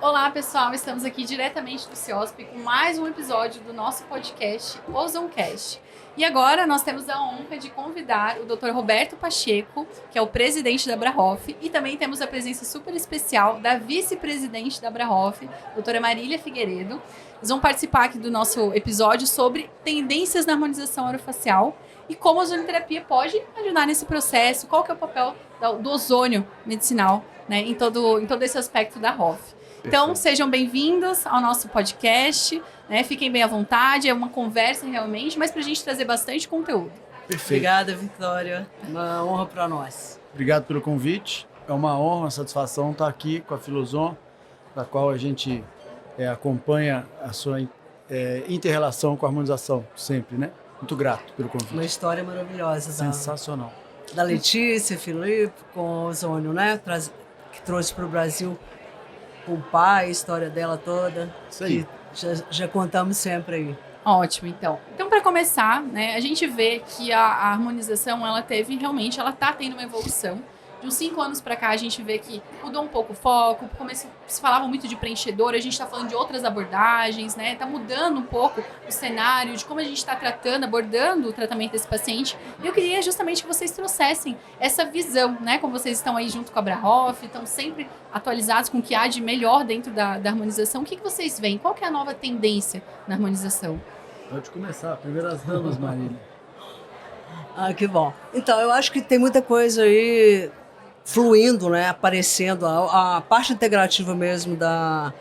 Olá pessoal, estamos aqui diretamente do CIOSP com mais um episódio do nosso podcast OzonCast. E agora nós temos a honra de convidar o Dr. Roberto Pacheco, que é o presidente da Abrahof, e também temos a presença super especial da vice-presidente da Abrahof, doutora Marília Figueiredo. Eles vão participar aqui do nosso episódio sobre tendências na harmonização orofacial e como a ozonoterapia pode ajudar nesse processo, qual que é o papel do ozônio medicinal, né, em todo esse aspecto da ROF. Então, sejam bem-vindos ao nosso podcast, né? Fiquem bem à vontade, é uma conversa realmente, mas para a gente trazer bastante conteúdo. Perfeito. Obrigada, Vitória. Uma honra para nós. Obrigado pelo convite. É uma honra, uma satisfação estar aqui com a Filozon, da qual a gente acompanha a sua inter-relação com a harmonização sempre, né? Muito grato pelo convite. Uma história maravilhosa. Sensacional. Da Letícia, Filipe, com o ozônio, né? Que trouxe para o Brasil o pai, a história dela toda. Isso aí. Já contamos sempre aí. Ótimo, então. Então, para começar, né, a gente vê que a harmonização, ela está tendo uma evolução. De uns 5 anos para cá, a gente vê que mudou um pouco o foco, se falava muito de preenchedor, a gente está falando de outras abordagens, né? Está mudando um pouco o cenário de como a gente está abordando o tratamento desse paciente. E eu queria justamente que vocês trouxessem essa visão, né? Como vocês estão aí junto com a Abrahof, estão sempre atualizados com o que há de melhor dentro da harmonização. O que vocês veem? Qual que é a nova tendência na harmonização? Pode começar. Primeiras damas, Marília. Que bom. Então, eu acho que tem muita coisa aí fluindo, né, aparecendo, a parte integrativa mesmo da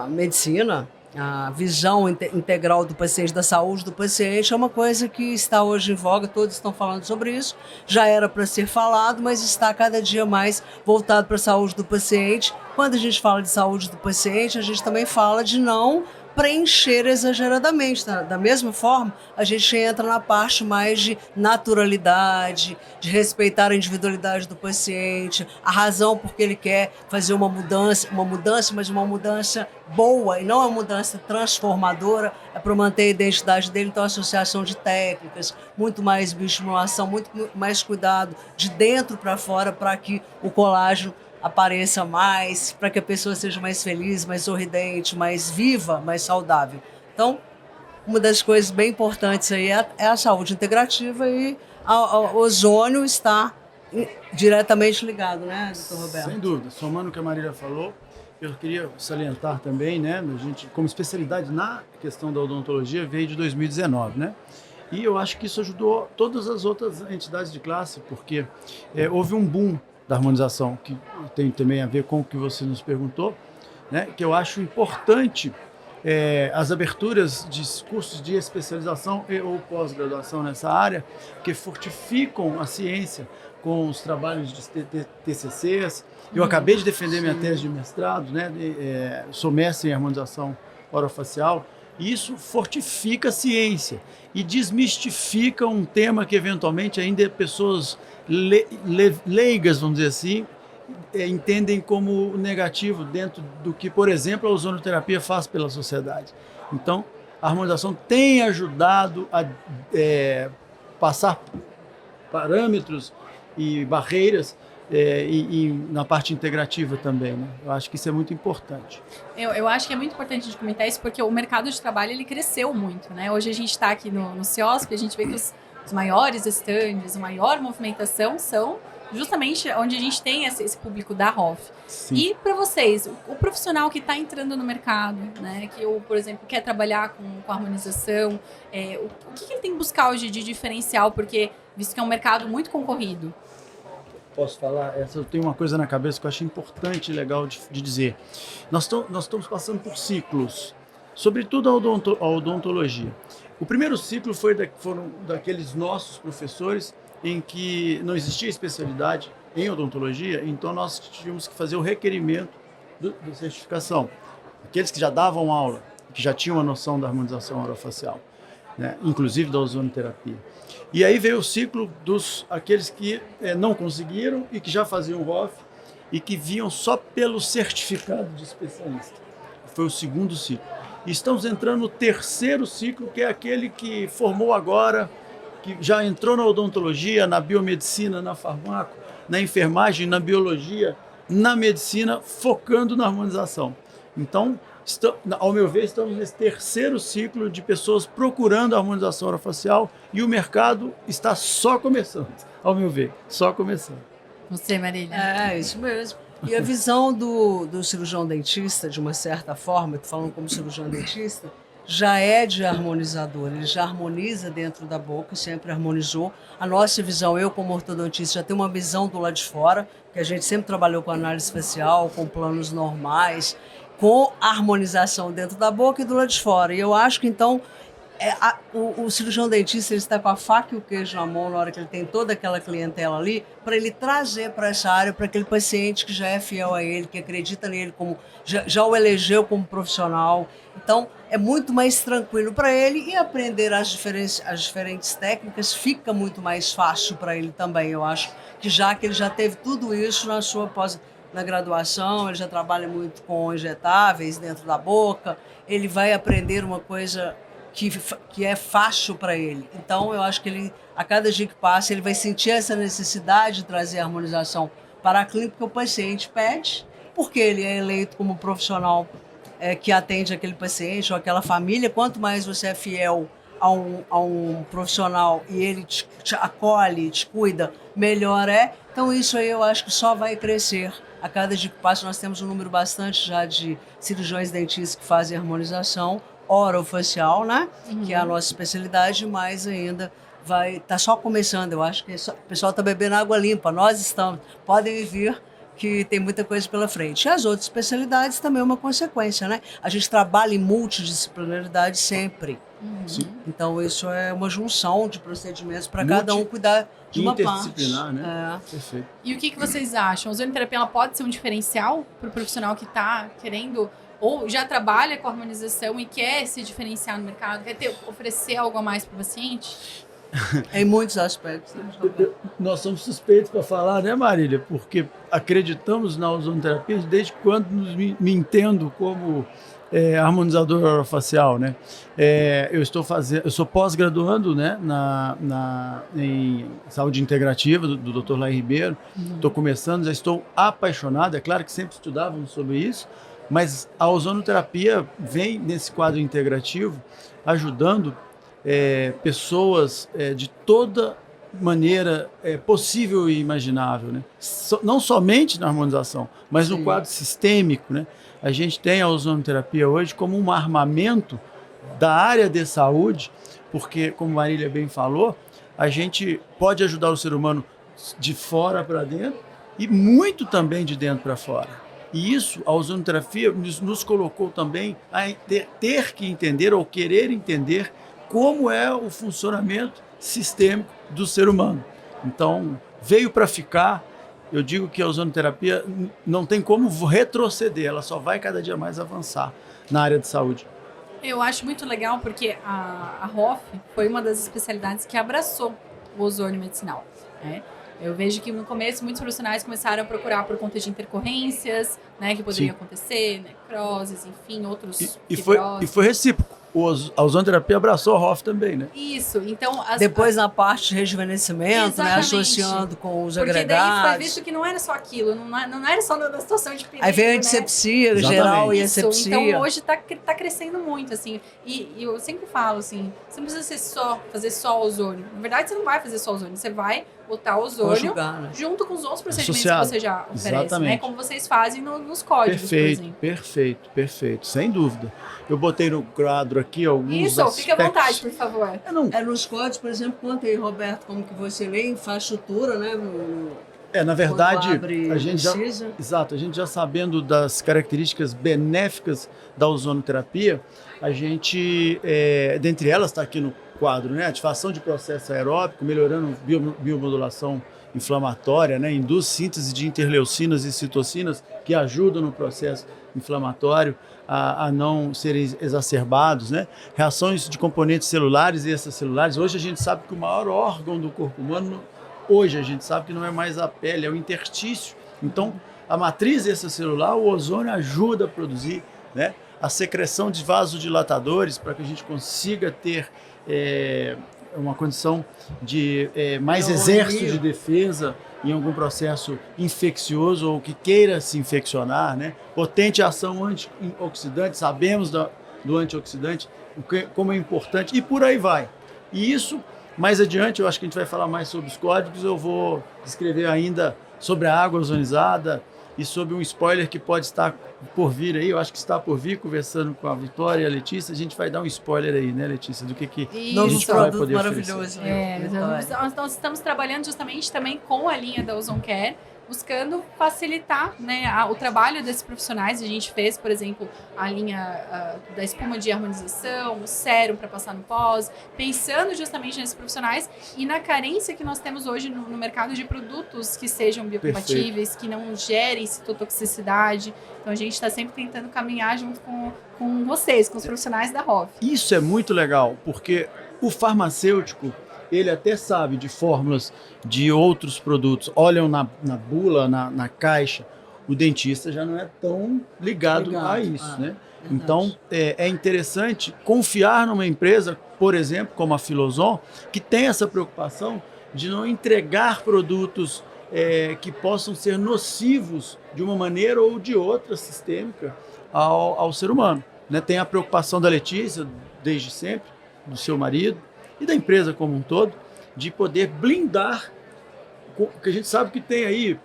medicina, a visão integral do paciente, da saúde do paciente, é uma coisa que está hoje em voga, todos estão falando sobre isso, já era para ser falado, mas está cada dia mais voltado para a saúde do paciente. Quando a gente fala de saúde do paciente, a gente também fala de não preencher exageradamente. Da mesma forma, a gente entra na parte mais de naturalidade, de respeitar a individualidade do paciente, a razão por que ele quer fazer uma mudança, mas uma mudança boa e não uma mudança transformadora, é para manter a identidade dele. Então, a associação de técnicas, muito mais bioestimulação, muito mais cuidado de dentro para fora para que o colágeno apareça mais, para que a pessoa seja mais feliz, mais sorridente, mais viva, mais saudável. Então, uma das coisas bem importantes aí é a saúde integrativa e o ozônio está diretamente ligado, né, doutor Roberto? Sem dúvida. Somando o que a Marília falou, eu queria salientar também, né, a gente, como especialidade na questão da odontologia, veio de 2019, né? E eu acho que isso ajudou todas as outras entidades de classe, porque houve um boom da harmonização, que tem também a ver com o que você nos perguntou, né? Que eu acho importante as aberturas de cursos de especialização e ou pós-graduação nessa área, que fortificam a ciência com os trabalhos de TCCs. Eu acabei de defender minha tese de mestrado, né? Sou mestre em harmonização orofacial, e isso fortifica a ciência e desmistifica um tema que eventualmente ainda pessoas leigas, vamos dizer assim, entendem como negativo dentro do que, por exemplo, a ozonoterapia faz pela sociedade. Então, a harmonização tem ajudado a passar parâmetros e barreiras e na parte integrativa também, né? Eu acho que isso é muito importante. Eu acho que é muito importante a gente comentar isso porque o mercado de trabalho ele cresceu muito, né? Hoje a gente está aqui no CIOSP, a gente vê que os maiores estandes, a maior movimentação são justamente onde a gente tem esse público da ROF. Sim. E para vocês, o profissional que está entrando no mercado, né, que, por exemplo, quer trabalhar com harmonização, o que ele tem que buscar hoje de diferencial? Porque, visto que é um mercado muito concorrido. Posso falar? Eu tenho uma coisa na cabeça que eu acho importante e legal de dizer. Nós estamos passando por ciclos, sobretudo a odontologia. O primeiro ciclo foram daqueles nossos professores em que não existia especialidade em odontologia, então nós tínhamos que fazer o requerimento da certificação. Aqueles que já davam aula, que já tinham a noção da harmonização orofacial, né, inclusive da ozonoterapia. E aí veio o ciclo aqueles que não conseguiram e que já faziam ROF e que vinham só pelo certificado de especialista. Foi o segundo ciclo. E estamos entrando no terceiro ciclo, que é aquele que formou agora, que já entrou na odontologia, na biomedicina, na farmaco, na enfermagem, na biologia, na medicina, focando na harmonização. Então, ao meu ver, estamos nesse terceiro ciclo de pessoas procurando a harmonização orofacial e o mercado está só começando, ao meu ver, só começando. Você, Marília? É, isso mesmo. E a visão do cirurgião dentista, de uma certa forma, estou falando como cirurgião dentista, já é de harmonizador, ele já harmoniza dentro da boca, sempre harmonizou. A nossa visão, eu como ortodontista, já tenho uma visão do lado de fora, que a gente sempre trabalhou com análise facial, com planos normais, com harmonização dentro da boca e do lado de fora. E eu acho que, então, o cirurgião dentista ele está com a faca e o queijo na mão na hora que ele tem toda aquela clientela ali, para ele trazer para essa área, para aquele paciente que já é fiel a ele, que acredita nele, como já o elegeu como profissional. Então, é muito mais tranquilo para ele e aprender as diferentes técnicas fica muito mais fácil para ele também. Eu acho que ele já teve tudo isso na graduação, ele já trabalha muito com injetáveis dentro da boca, ele vai aprender uma coisa que é fácil para ele. Então, eu acho que ele, a cada dia que passa, ele vai sentir essa necessidade de trazer a harmonização para a clínica que o paciente pede, porque ele é eleito como profissional que atende aquele paciente ou aquela família. Quanto mais você é fiel a um profissional e ele te acolhe, te cuida, melhor é. Então, isso aí eu acho que só vai crescer. A cada dia que passa, nós temos um número bastante já de cirurgiões dentistas que fazem harmonização orofacial, né? Que é a nossa especialidade, mas ainda tá só começando. Eu acho que o pessoal está bebendo água limpa. Nós estamos. Podem vir que tem muita coisa pela frente. E as outras especialidades também é uma consequência, né? A gente trabalha em multidisciplinaridade sempre. Sim. Então, isso é uma junção de procedimentos para cada um cuidar de uma parte. Interdisciplinar, né? Perfeito. E o que vocês acham? A ozonoterapia ela pode ser um diferencial para o profissional que está querendo ou já trabalha com harmonização e quer se diferenciar no mercado, quer oferecer algo a mais para o paciente? Em muitos aspectos. Nós somos suspeitos para falar, né, Marília? Porque acreditamos na ozonoterapia desde quando me entendo como harmonizador orofacial, né? Eu sou pós-graduando, né, em saúde integrativa do Dr. Laí Ribeiro. Estou começando, já estou apaixonado. É claro que sempre estudávamos sobre isso, mas a ozonoterapia vem nesse quadro integrativo ajudando pessoas de toda maneira possível e imaginável, né? Não somente na harmonização, mas no quadro sistêmico, né? A gente tem a ozonoterapia hoje como um armamento da área de saúde, porque, como Marília bem falou, a gente pode ajudar o ser humano de fora para dentro e muito também de dentro para fora. E isso, a ozonoterapia nos colocou também a ter que entender ou querer entender como é o funcionamento sistêmico do ser humano. Então, veio para ficar. Eu digo que a ozonoterapia não tem como retroceder, ela só vai cada dia mais avançar na área de saúde. Eu acho muito legal porque a ROF foi uma das especialidades que abraçou o ozônio medicinal, né? Eu vejo que no começo muitos profissionais começaram a procurar por conta de intercorrências, né, que poderiam acontecer, necroses, enfim, outros e foi recíproco. A ozonoterapia abraçou a ROF também, né? Isso, então... Depois na parte de rejuvenescimento, né, associando com os agregados. Porque daí foi visto que não era só aquilo, não era só na situação de perigo. Aí veio a antissepsia, né? Geral e asepsia. Então hoje tá crescendo muito, assim. E eu sempre falo, assim, você não precisa fazer só ozônio. Na verdade, você não vai fazer só ozônio, você vai botar ozônio junto com os outros procedimentos que você já oferece, né? Como vocês fazem nos códigos, por exemplo. Perfeito, sem dúvida. Eu botei no quadro aqui alguns aspectos. Fique à vontade, por favor. Nos códigos, por exemplo, conta aí, Roberto, como que você lê em faixa sutura, né? Na verdade, a gente já sabendo das características benéficas da ozonoterapia, a gente, dentre elas está aqui no quadro, né? Ativação de processo aeróbico, melhorando biomodulação inflamatória, né? Induz síntese de interleucinas e citocinas que ajudam no processo inflamatório a não serem exacerbados, né? Reações de componentes celulares e extracelulares. Hoje a gente sabe que o maior órgão do corpo humano, hoje a gente sabe que não é mais a pele, é o interstício. Então, a matriz extracelular, o ozônio ajuda a produzir, né, a secreção de vasodilatadores para que a gente consiga ter uma condição de mais É um exército alívio. de defesa em algum processo infeccioso ou que queira se infeccionar, né? Potente ação antioxidante, sabemos do antioxidante, como é importante, e por aí vai. E isso, mais adiante, eu acho que a gente vai falar mais sobre os códigos, eu vou descrever ainda sobre a água ozonizada e sobre um spoiler que pode estar por vir aí, eu acho que está por vir, conversando com a Vitória e a Letícia, a gente vai dar um spoiler aí, né, Letícia, do que a Novos gente vai produtos poder maravilhosos. É, nós estamos trabalhando justamente também com a linha da Ozone Care, buscando facilitar, né, o trabalho desses profissionais. A gente fez, por exemplo, a linha da espuma de harmonização, o sérum para passar no pós, pensando justamente nesses profissionais e na carência que nós temos hoje no mercado de produtos que sejam biocompatíveis, que não gerem citotoxicidade. Então a gente está sempre tentando caminhar junto com vocês, com os profissionais da ROV. Isso é muito legal, porque o farmacêutico, ele até sabe de fórmulas de outros produtos, olham na bula, na caixa, o dentista já não é tão ligado a isso, né? Verdade. Então, é interessante confiar numa empresa, por exemplo, como a Filozon, que tem essa preocupação de não entregar produtos que possam ser nocivos de uma maneira ou de outra sistêmica ao ser humano, né? Tem a preocupação da Letícia, desde sempre, do seu marido, e da empresa como um todo, de poder blindar, que a gente sabe que tem aí,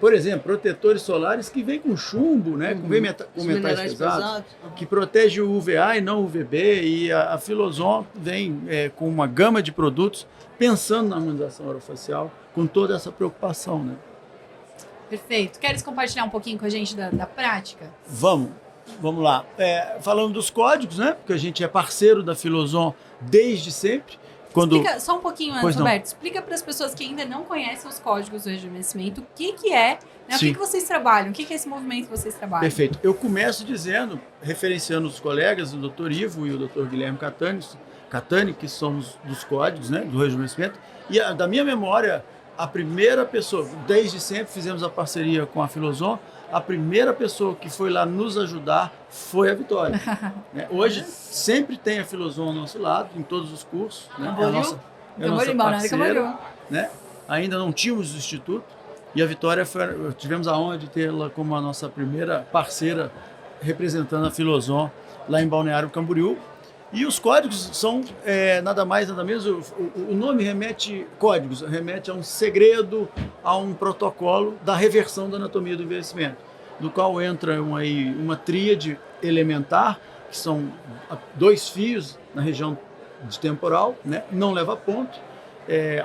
por exemplo, protetores solares que vêm com chumbo, né, com metais pesados, que protege o UVA e não o UVB, e a Filozon vem com uma gama de produtos pensando na harmonização orofacial, com toda essa preocupação, né? Perfeito. Queres compartilhar um pouquinho com a gente da prática? Vamos lá. Falando dos códigos, né? Porque a gente é parceiro da Filozon desde sempre. Explica só um pouquinho antes, Pois não. Roberto. Explica para as pessoas que ainda não conhecem os códigos do rejuvenescimento o que é, né? O Sim. que vocês trabalham, o que é esse movimento que vocês trabalham. Perfeito. Eu começo dizendo, referenciando os colegas, o Dr. Ivo e o Dr. Guilherme Catani, que são dos códigos, né, do rejuvenescimento. E da minha memória, a primeira pessoa, desde sempre fizemos a parceria com a Filozon, a primeira pessoa que foi lá nos ajudar foi a Vitória. Né? Hoje sempre tem a Filozon ao nosso lado, em todos os cursos. Né? É a nossa parceira, né? Ainda não tínhamos o Instituto, e a Vitória tivemos a honra de tê-la como a nossa primeira parceira representando a Filozon lá em Balneário Camboriú. E os códigos são nada mais, nada menos, o nome remete a um segredo, a um protocolo da reversão da anatomia do envelhecimento, do qual entra uma tríade elementar, que são 2 fios na região de temporal, né? Não leva a ponto,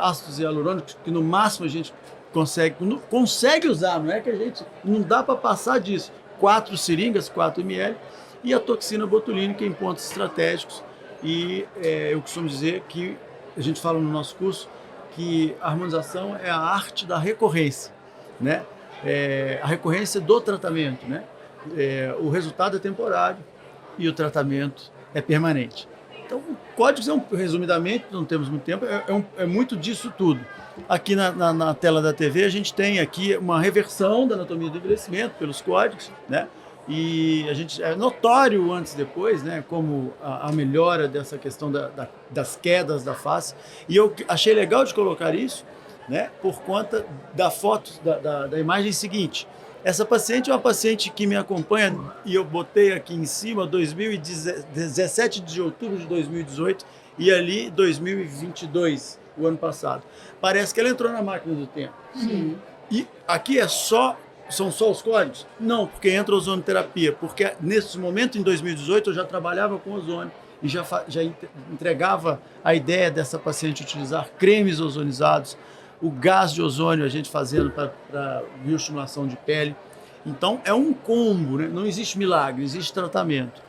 ácidos hialurônicos, que no máximo a gente consegue usar, não é que a gente não dá para passar disso, 4 seringas, 4 ml, e a toxina botulínica em pontos estratégicos. E eu costumo dizer que, a gente fala no nosso curso, que a harmonização é a arte da recorrência, né? A recorrência do tratamento, né? O resultado é temporário e o tratamento é permanente. Então, códigos resumidamente, não temos muito tempo, é muito disso tudo. Aqui na tela da TV a gente tem aqui uma reversão da anatomia do envelhecimento pelos códigos, né? E a gente é notório antes e depois, né, como a melhora dessa questão das quedas da face. E eu achei legal de colocar isso, né, por conta da foto, da imagem seguinte. Essa paciente é uma paciente que me acompanha, e eu botei aqui em cima 17 de outubro de 2018 e ali 2022, o ano passado. Parece que ela entrou na máquina do tempo. Sim. E aqui são só os códigos? Não, porque entra a ozonoterapia, porque nesse momento, em 2018, eu já trabalhava com ozônio e já entregava a ideia dessa paciente utilizar cremes ozonizados, o gás de ozônio a gente fazendo para bioestimulação de pele. Então, é um combo, né? Não existe milagre, existe tratamento.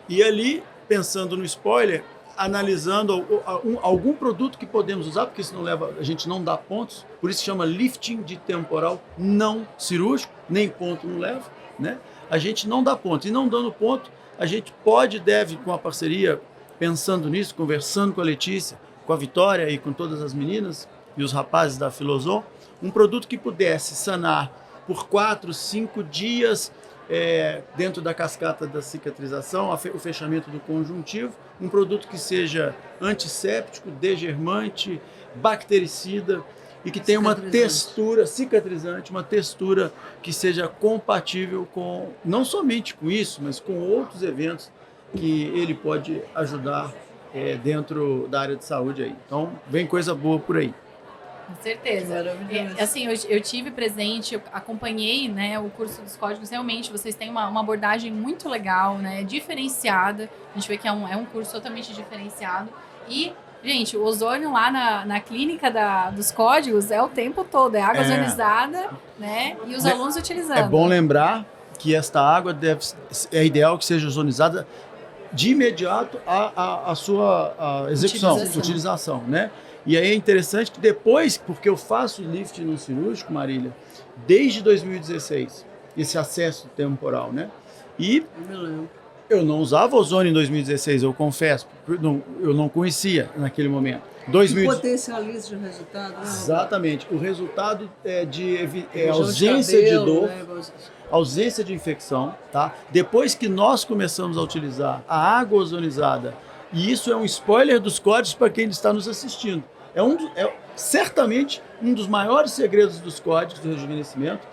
E ali, pensando no spoiler, analisando algum produto que podemos usar, porque senão a gente não dá pontos, por isso chama lifting de temporal não cirúrgico, nem ponto não leva, né? A gente não dá ponto, e não dando ponto, a gente deve, com a parceria, pensando nisso, conversando com a Letícia, com a Vitória e com todas as meninas e os rapazes da Filozon, um produto que pudesse sanar por 4, 5 dias dentro da cascata da cicatrização, o fechamento do conjuntivo, um produto que seja antisséptico, degermante, bactericida e que tenha uma textura cicatrizante, uma textura que seja compatível com, não somente com isso, mas com outros eventos que ele pode ajudar dentro da área de saúde aí. Então, vem coisa boa por aí. Com certeza. Assim, eu tive presente, eu acompanhei, né, o curso dos códigos. Realmente, vocês têm uma abordagem muito legal, né, diferenciada. A gente vê que é um curso totalmente diferenciado. E, gente, o ozônio lá na clínica dos códigos é o tempo todo. É água ozonizada, né, e os alunos utilizando. É bom lembrar que esta água é ideal que seja ozonizada de imediato a sua execução, utilização, né? E aí é interessante que depois, porque eu faço lift no cirúrgico, Marília, desde 2016, esse acesso temporal, né? E eu não usava ozônio em 2016, eu confesso, eu não conhecia naquele momento. Potencializa o resultado. Né? Exatamente. O resultado é ausência de dor, ausência de infecção, tá? Depois que nós começamos a utilizar a água ozonizada, e isso é um spoiler dos códigos para quem está nos assistindo, é certamente um dos maiores segredos dos códigos do rejuvenescimento,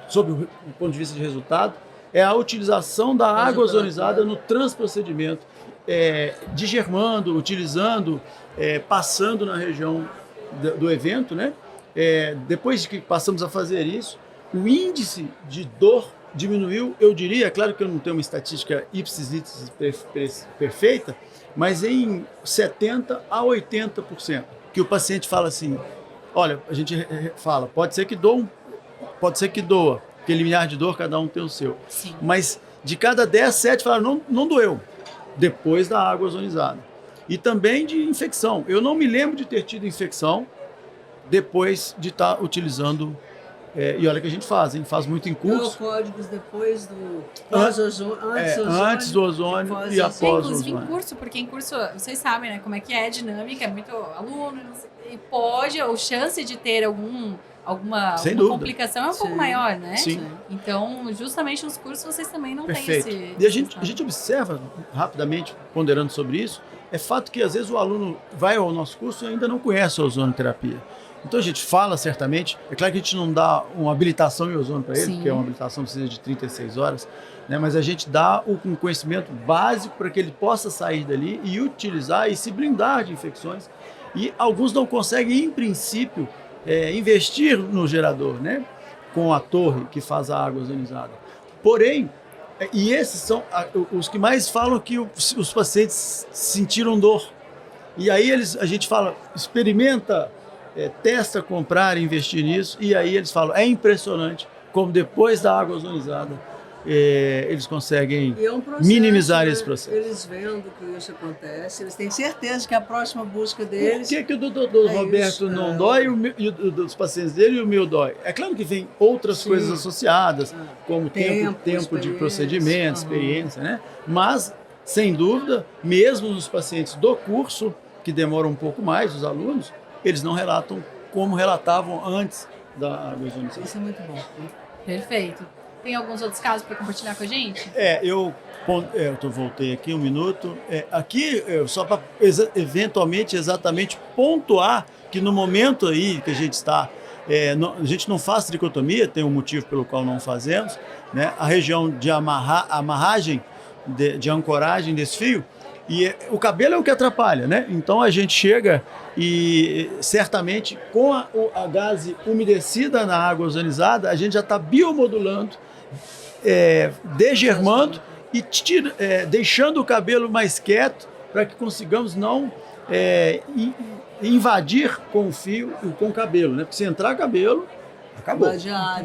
sob o ponto de vista de resultado, é a utilização da água ozonizada no transprocedimento, digermando, utilizando, passando na região do evento, né? Depois que passamos a fazer isso, o índice de dor diminuiu, eu diria, claro que eu não tenho uma estatística ipsis litis perfeita, mas em 70% a 80%. Que o paciente fala assim, olha, a gente fala, pode ser que doa, porque limiar de dor, cada um tem o seu. Sim. Mas de cada 10, 7 falaram, não doeu, depois da água ozonizada. E também de infecção. Eu não me lembro de ter tido infecção depois de estar utilizando. E olha que a gente faz muito em curso. Códigos depois do antes do ozônio e após o ozônio. Inclusive em curso, porque em curso, vocês sabem, né, como é que é a dinâmica, é muito aluno, não sei, e pode, a chance de ter alguma complicação é um pouco maior, né? Sim. Então, justamente nos cursos vocês também não têm esse... E a gente observa, rapidamente, ponderando sobre isso, é fato que às vezes o aluno vai ao nosso curso e ainda não conhece a ozonoterapia. Então a gente fala certamente, é claro que a gente não dá uma habilitação em ozônio para ele, Sim. porque uma habilitação precisa de 36 horas, né? Mas a gente dá um conhecimento básico para que ele possa sair dali e utilizar e se blindar de infecções. E alguns não conseguem, em princípio, investir no gerador, né? Com a torre que faz a água ozonizada. Porém, e esses são os que mais falam que os pacientes sentiram dor. E aí a gente fala, experimenta... testa comprar, investir nisso, e aí eles falam, é impressionante como depois da água ozonizada eles conseguem minimizar esse processo. Eles vendo que isso acontece, eles têm certeza que a próxima busca deles... Por que o doutor Roberto não dói e dos pacientes dele e o meu dói? É claro que vem outras coisas associadas, como tempo de procedimento, experiência, né? Mas, sem dúvida, mesmo nos pacientes do curso, que demoram um pouco mais, os alunos, eles não relatam como relatavam antes da água ozonizada. Isso é muito bom. Perfeito. Tem alguns outros casos para compartilhar com a gente? Eu voltei aqui um minuto. Aqui, só para eventualmente, exatamente pontuar que no momento aí que a gente está, a gente não faz tricotomia, tem um motivo pelo qual não fazemos, né? A região de amarragem, de ancoragem desse fio, e o cabelo é o que atrapalha, né? Então a gente chega e certamente com a gaze umedecida na água ozonizada, a gente já está biomodulando, degermando e deixando o cabelo mais quieto para que consigamos não invadir com o fio e com o cabelo, né? Porque se entrar cabelo, acabou.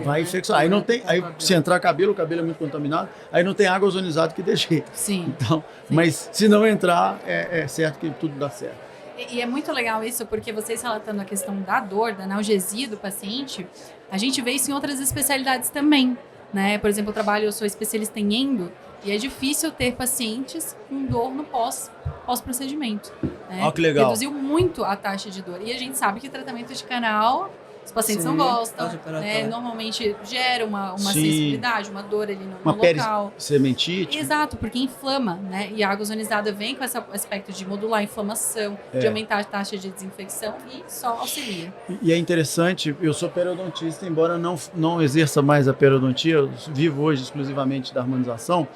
Vai infecção. Aí não tem. Aí se entrar cabelo, o cabelo é muito contaminado, aí não tem água ozonizada que deixe. Sim. Então, sim. Mas se não entrar, é certo que tudo dá certo. E é muito legal isso, porque vocês relatando a questão da dor, da analgesia do paciente, a gente vê isso em outras especialidades também, né? Por exemplo, eu sou especialista em endo, e é difícil ter pacientes com dor no pós-procedimento. Né? Olha que legal. Reduziu muito a taxa de dor. E a gente sabe que tratamento de canal os pacientes Sim, não gostam, pós-operatório. né? Normalmente gera uma Sim. sensibilidade, uma dor ali no Uma local. sementite. Exato, porque inflama, né? E a água ozonizada vem com esse aspecto de modular a inflamação, É. de aumentar a taxa de desinfecção e só auxilia. E é interessante, eu sou periodontista, embora não exerça mais a periodontia, eu vivo hoje exclusivamente da harmonização,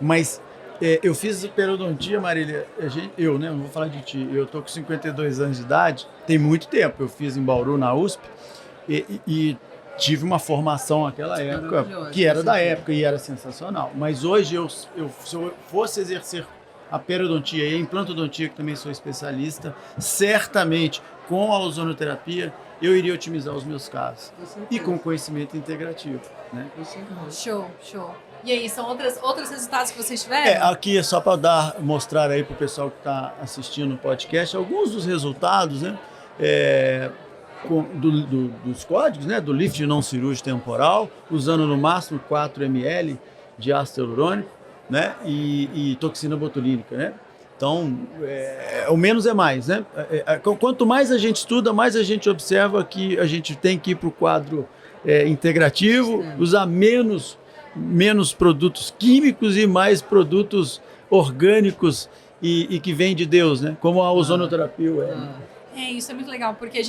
mas eu fiz periodontia, Marília, eu, né, não vou falar de ti, eu tô com 52 anos de idade, tem muito tempo, eu fiz em Bauru, na USP, e tive uma formação naquela época, que era da época e era sensacional, mas hoje, se eu fosse exercer a periodontia e a implantodontia, que também sou especialista, certamente com a ozonoterapia eu iria otimizar os meus casos. E com conhecimento integrativo, né? Show. E aí, são outros resultados que vocês tiveram? Aqui é só para mostrar aí para o pessoal que está assistindo o podcast alguns dos resultados, né? Dos códigos, né? Do lift não cirúrgico temporal, usando no máximo 4 ml de ácido hialurônico, né? E toxina botulínica, né? Então, o menos é mais, né? Quanto mais a gente estuda, mais a gente observa que a gente tem que ir para o quadro integrativo, usar menos produtos químicos e mais produtos orgânicos e que vêm de Deus, né? Como a ozonoterapia Isso é muito legal, porque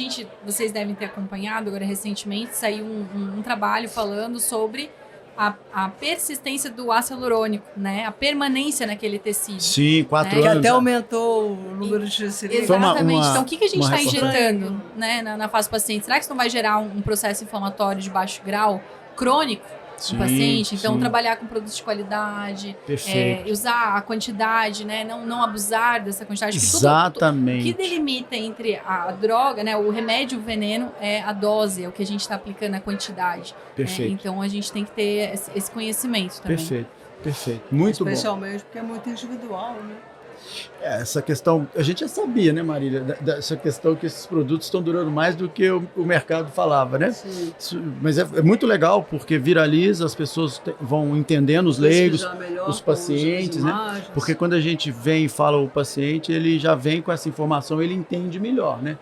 vocês devem ter acompanhado agora recentemente, saiu um trabalho falando sobre a persistência do ácido hialurônico, né? A permanência naquele tecido. Sim, 4 Que anos. até aumentou o número de triglicerídeos. Exatamente. Então, o que a gente está reportagem. injetando, né, na fase do paciente? Será que isso não vai gerar um processo inflamatório de baixo grau, crônico, no paciente? Então, trabalhar com produtos de qualidade, usar a quantidade, né? Não abusar dessa quantidade. Exatamente. O que delimita entre a droga, né? O remédio, o veneno, é a dose, é o que a gente está aplicando, a quantidade. Perfeito. Então, a gente tem que ter esse conhecimento também. Perfeito. Muito bom. Especialmente porque é muito individual, né? Essa questão, a gente já sabia, né, Marília? Dessa questão que esses produtos estão durando mais do que o mercado falava, né? Sim. Mas é muito legal, porque viraliza, as pessoas vão entendendo, os leigos, os pacientes, né? Porque quando a gente vem e fala o paciente, ele já vem com essa informação, ele entende melhor, né?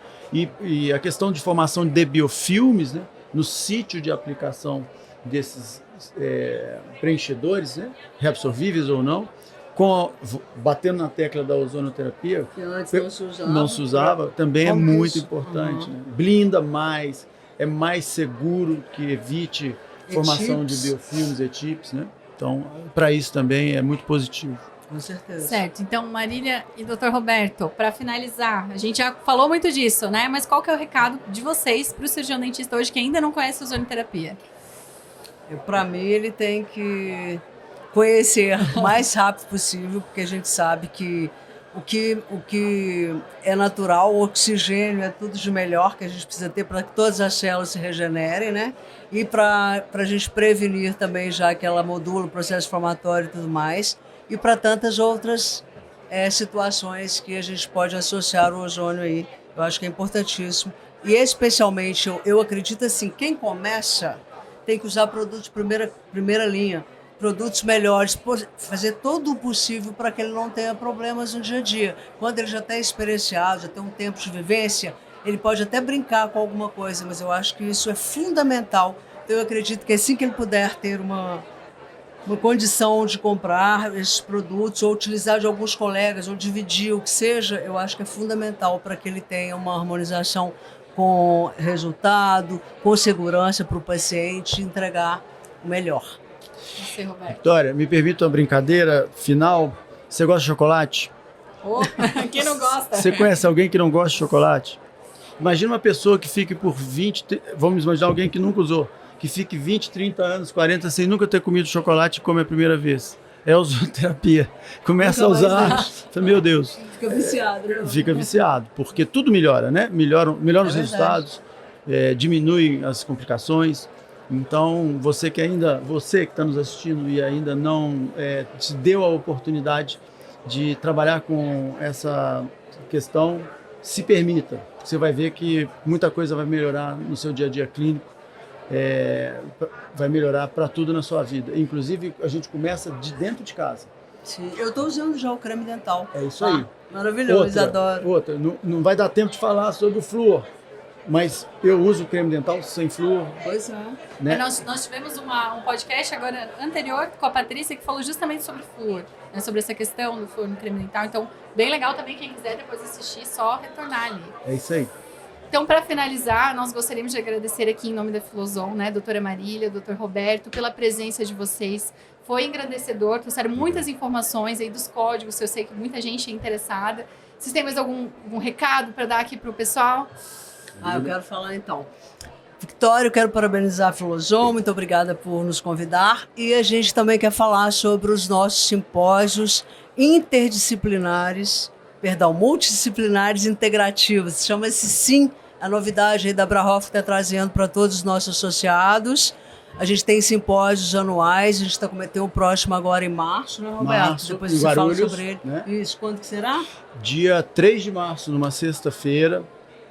E a questão de formação de biofilmes, né? No sítio de aplicação desses preenchedores, né? Reabsorvíveis ou não, batendo na tecla da ozonoterapia, Que antes não se usava, também é muito importante. Né? Blinda mais, é mais seguro, que evite formação de biofilmes, ETIPs, né? Então, para isso também é muito positivo. Com certeza. Certo. Então, Marília e Dr. Roberto, para finalizar, a gente já falou muito disso, né? Mas qual que é o recado de vocês para o cirurgião dentista hoje que ainda não conhece a ozonoterapia? Para mim, ele tem que conhecer o mais rápido possível, porque a gente sabe que o que é natural, o oxigênio é tudo de melhor que a gente precisa ter para que todas as células se regenerem, né? E para a gente prevenir também, já que ela modula o processo inflamatório e tudo mais, e para tantas outras situações que a gente pode associar o ozônio aí. Eu acho que é importantíssimo. E especialmente, eu acredito assim, quem começa tem que usar produtos de primeira linha, produtos melhores, fazer todo o possível para que ele não tenha problemas no dia a dia. Quando ele já está experienciado, já tem um tempo de vivência, ele pode até brincar com alguma coisa, mas eu acho que isso é fundamental. Então eu acredito que assim que ele puder ter uma condição de comprar esses produtos, ou utilizar de alguns colegas, ou dividir, o que seja, eu acho que é fundamental para que ele tenha uma harmonização com resultado, com segurança para o paciente entregar o melhor. Você, Roberto. Vitória, me permite uma brincadeira final. Você gosta de chocolate? Quem não gosta? Você conhece alguém que não gosta de chocolate? Imagina uma pessoa que fique por 20... Vamos imaginar alguém que nunca usou. Que fique 20, 30 anos, 40, sem nunca ter comido chocolate e come a primeira vez. É ozonoterapia. Começa a usar. Meu Deus. Fica viciado. Né? Fica viciado, porque tudo melhora, né? Melhora os resultados, diminui as complicações. Então, você que está nos assistindo e ainda não se deu a oportunidade de trabalhar com essa questão, se permita. Você vai ver que muita coisa vai melhorar no seu dia a dia clínico, vai melhorar para tudo na sua vida. Inclusive, a gente começa de dentro de casa. Sim, eu estou usando já o creme dental. É isso aí. Maravilhoso, adoro. Outra, não vai dar tempo de falar sobre o flúor. mas eu uso creme dental sem flúor. Pois é. Né? Nós tivemos um podcast agora anterior com a Patrícia que falou justamente sobre flúor, né, sobre essa questão do flúor no creme dental. Então, bem legal também, quem quiser depois assistir, só retornar ali. É isso aí. Então, para finalizar, nós gostaríamos de agradecer aqui em nome da Filosom, né, doutora Marília, doutor Roberto, pela presença de vocês. Foi engrandecedor, trouxeram muitas informações aí dos códigos, eu sei que muita gente é interessada. Vocês têm mais algum recado para dar aqui para o pessoal? Eu quero falar então. Vitória, eu quero parabenizar a Filosom, muito obrigada por nos convidar. E a gente também quer falar sobre os nossos simpósios multidisciplinares integrativos. Chama-se SIM, a novidade aí da Abrahoff que está trazendo para todos os nossos associados. A gente tem simpósios anuais, a gente está cometendo o próximo agora em março, né, Roberto? Março, depois em você fala Guarulhos, sobre ele. né? Isso, quando que será? Dia 3 de março, numa sexta-feira,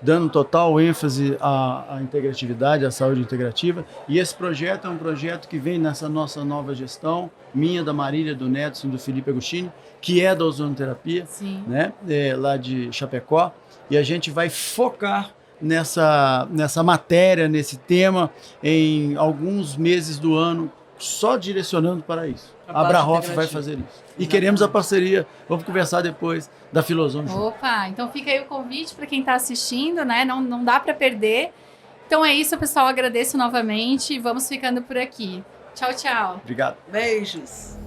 dando total ênfase à integratividade, à saúde integrativa. E esse projeto é um projeto que vem nessa nossa nova gestão, minha, da Marília, do Nedson e do Felipe Agostini, que é da ozonoterapia, né? Lá de Chapecó. E a gente vai focar nessa matéria, nesse tema, em alguns meses do ano, só direcionando para isso. A Abrahoff vai fazer isso. E queremos a parceria, vamos conversar depois, da Filosom. Opa, então fica aí o convite para quem está assistindo, né? Não dá para perder. Então é isso, pessoal. Agradeço novamente e vamos ficando por aqui. Tchau, tchau. Obrigado. Beijos.